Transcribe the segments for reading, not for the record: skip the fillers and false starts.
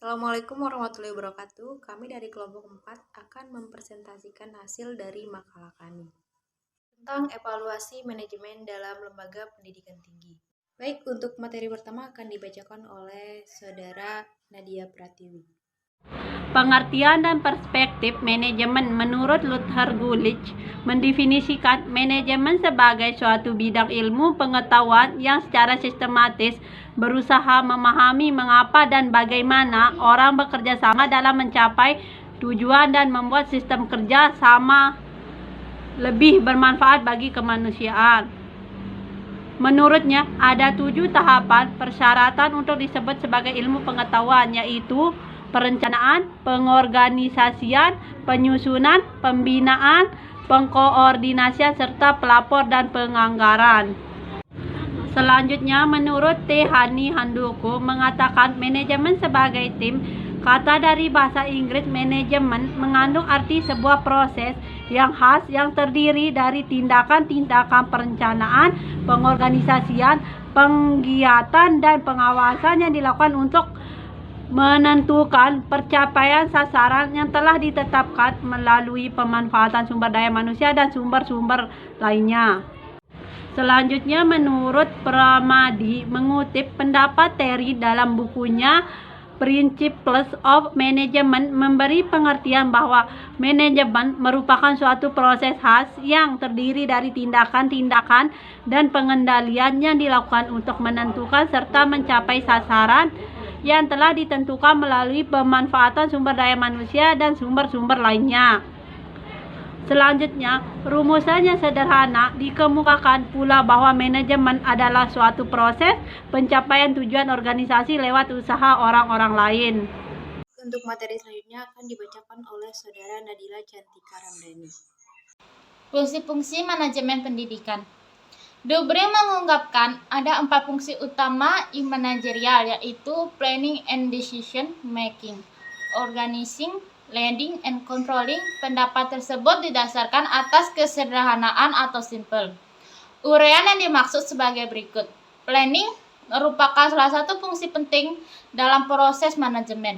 Assalamualaikum warahmatullahi wabarakatuh. Kami dari kelompok 4 akan mempresentasikan hasil dari makalah kami tentang evaluasi manajemen dalam lembaga pendidikan tinggi. Baik, untuk materi pertama akan dibacakan oleh Saudara Nadia Pratiwi. Pengertian dan perspektif manajemen menurut Luther Gulich mendefinisikan manajemen sebagai suatu bidang ilmu pengetahuan yang secara sistematis berusaha memahami mengapa dan bagaimana orang bekerja sama dalam mencapai tujuan dan membuat sistem kerja sama lebih bermanfaat bagi kemanusiaan. Menurutnya, ada 7 tahapan persyaratan untuk disebut sebagai ilmu pengetahuan, yaitu perencanaan, pengorganisasian, penyusunan, pembinaan, pengkoordinasian, serta pelapor dan penganggaran. Selanjutnya, menurut T. Hani Handoko mengatakan manajemen sebagai tim. Kata dari bahasa Inggris manajemen mengandung arti sebuah proses yang khas yang terdiri dari tindakan-tindakan perencanaan, pengorganisasian, penggiatan, dan pengawasan yang dilakukan untuk menentukan pencapaian sasaran yang telah ditetapkan melalui pemanfaatan sumber daya manusia dan sumber-sumber lainnya. Selanjutnya, menurut Pramadi mengutip pendapat Terry dalam bukunya Principles of Management, memberi pengertian bahwa manajemen merupakan suatu proses khas yang terdiri dari tindakan-tindakan dan pengendalian yang dilakukan untuk menentukan serta mencapai sasaran yang telah ditentukan melalui pemanfaatan sumber daya manusia dan sumber-sumber lainnya. Selanjutnya, rumusannya sederhana, dikemukakan pula bahwa manajemen adalah suatu proses pencapaian tujuan organisasi lewat usaha orang-orang lain. Untuk materi selanjutnya akan dibacakan oleh Saudara Nadila Cantika Ramdhani. Fungsi-fungsi manajemen pendidikan. Dubre mengungkapkan ada 4 fungsi utama manajerial, yaitu planning and decision making, organizing, leading and controlling. Pendapat tersebut didasarkan atas kesederhanaan atau simple. Uraian yang dimaksud sebagai berikut. Planning merupakan salah satu fungsi penting dalam proses manajemen.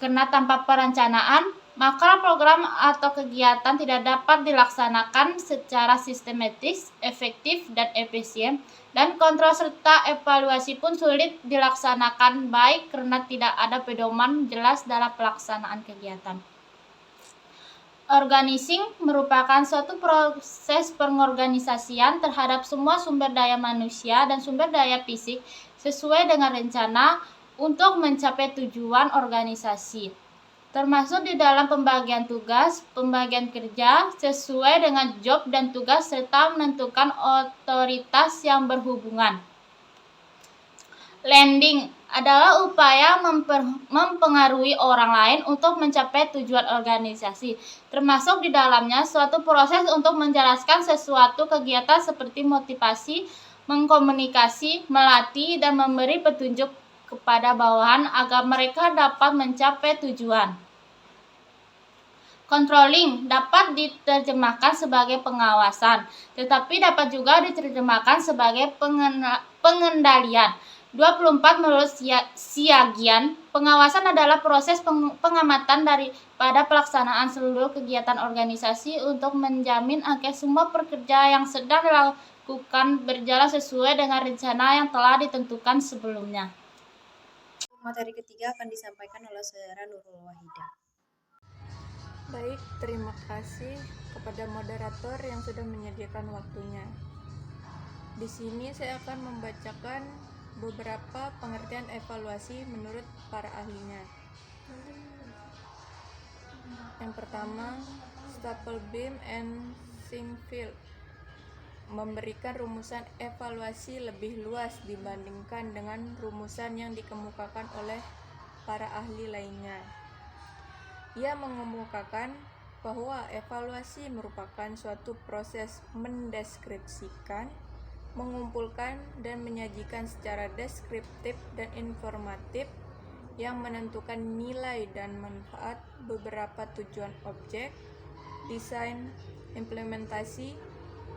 Karena tanpa perencanaan, maka program atau kegiatan tidak dapat dilaksanakan secara sistematis, efektif, dan efisien, dan kontrol serta evaluasi pun sulit dilaksanakan baik karena tidak ada pedoman jelas dalam pelaksanaan kegiatan. Organizing merupakan suatu proses pengorganisasian terhadap semua sumber daya manusia dan sumber daya fisik sesuai dengan rencana untuk mencapai tujuan organisasi, termasuk di dalam pembagian tugas, pembagian kerja sesuai dengan job dan tugas, serta menentukan otoritas yang berhubungan. Lending adalah upaya mempengaruhi orang lain untuk mencapai tujuan organisasi, termasuk di dalamnya suatu proses untuk menjelaskan sesuatu kegiatan seperti motivasi, mengkomunikasi, melatih, dan memberi petunjuk kepada bawahan agar mereka dapat mencapai tujuan. Controlling dapat diterjemahkan sebagai pengawasan, tetapi dapat juga diterjemahkan sebagai pengendalian. 24 menurut Siagian, pengawasan adalah proses pengamatan daripada pelaksanaan seluruh kegiatan organisasi untuk menjamin agar semua pekerja yang sedang dilakukan berjalan sesuai dengan rencana yang telah ditentukan sebelumnya. Materi ketiga akan disampaikan oleh Saudara Nurul Wahida. Baik, terima kasih kepada moderator yang sudah menyediakan waktunya. Di sini saya akan membacakan beberapa pengertian evaluasi menurut para ahlinya. Yang pertama, Staplebeam and Sinfield memberikan rumusan evaluasi lebih luas dibandingkan dengan rumusan yang dikemukakan oleh para ahli lainnya. Ia mengemukakan bahwa evaluasi merupakan suatu proses mendeskripsikan, mengumpulkan dan menyajikan secara deskriptif dan informatif yang menentukan nilai dan manfaat beberapa tujuan objek, desain, implementasi,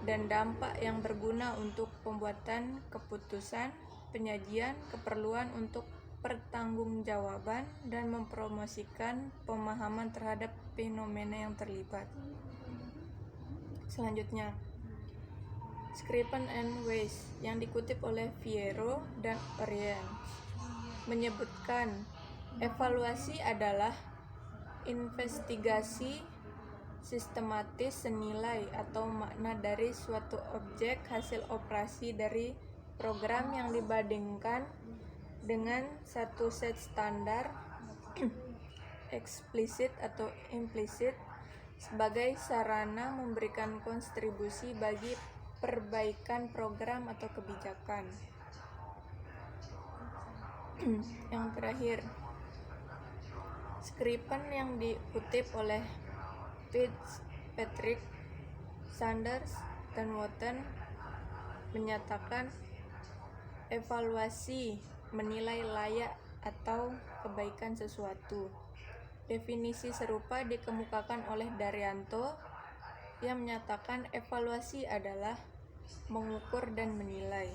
dan dampak yang berguna untuk pembuatan keputusan, penyajian, keperluan untuk pertanggungjawaban dan mempromosikan pemahaman terhadap fenomena yang terlibat. Selanjutnya, Scriven and Weiss yang dikutip oleh Fierro dan Oriens menyebutkan evaluasi adalah investigasi sistematis senilai atau makna dari suatu objek hasil operasi dari program yang dibandingkan dengan satu set standar eksplisit atau implisit sebagai sarana memberikan kontribusi bagi perbaikan program atau kebijakan. Yang terakhir, Scriven yang dikutip oleh Fitzpatrick, Sanders, dan Wotton menyatakan evaluasi menilai layak atau kebaikan sesuatu. Definisi serupa dikemukakan oleh Daryanto yang menyatakan evaluasi adalah mengukur dan menilai.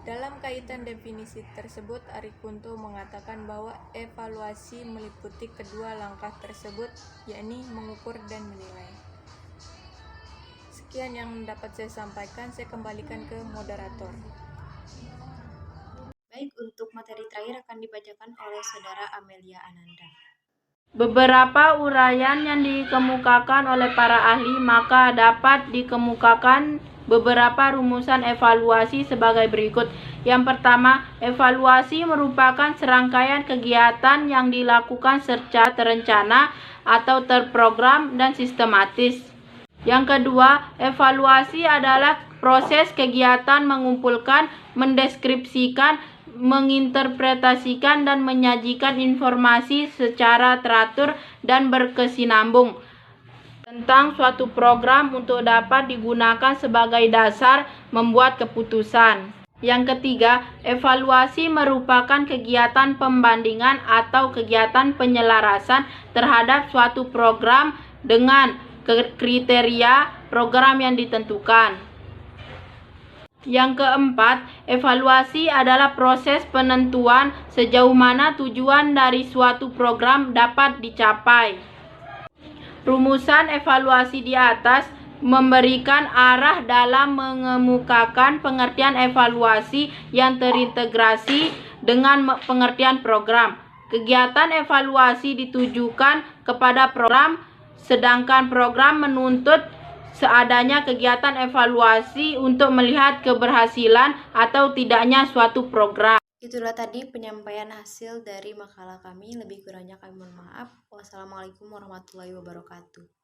Dalam kaitan definisi tersebut, Arikunto mengatakan bahwa evaluasi meliputi kedua langkah tersebut, yakni mengukur dan menilai. Sekian yang dapat saya sampaikan, saya kembalikan ke moderator. Baik, untuk materi terakhir akan dibacakan oleh Saudara Amelia Ananda. Beberapa uraian yang dikemukakan oleh para ahli, maka dapat dikemukakan beberapa rumusan evaluasi sebagai berikut. Yang pertama, evaluasi merupakan serangkaian kegiatan yang dilakukan secara terencana atau terprogram dan sistematis. Yang kedua, evaluasi adalah proses kegiatan mengumpulkan, mendeskripsikan, menginterpretasikan, dan menyajikan informasi secara teratur dan berkesinambung tentang suatu program untuk dapat digunakan sebagai dasar membuat keputusan. Yang ketiga, evaluasi merupakan kegiatan pembandingan atau kegiatan penyelarasan terhadap suatu program dengan kriteria program yang ditentukan. Yang keempat, evaluasi adalah proses penentuan sejauh mana tujuan dari suatu program dapat dicapai. Rumusan evaluasi di atas memberikan arah dalam mengemukakan pengertian evaluasi yang terintegrasi dengan pengertian program. Kegiatan evaluasi ditujukan kepada program, sedangkan program menuntut seadanya kegiatan evaluasi untuk melihat keberhasilan atau tidaknya suatu program. Itulah tadi penyampaian hasil dari makalah kami. Lebih kurangnya kami mohon maaf. Wassalamualaikum warahmatullahi wabarakatuh.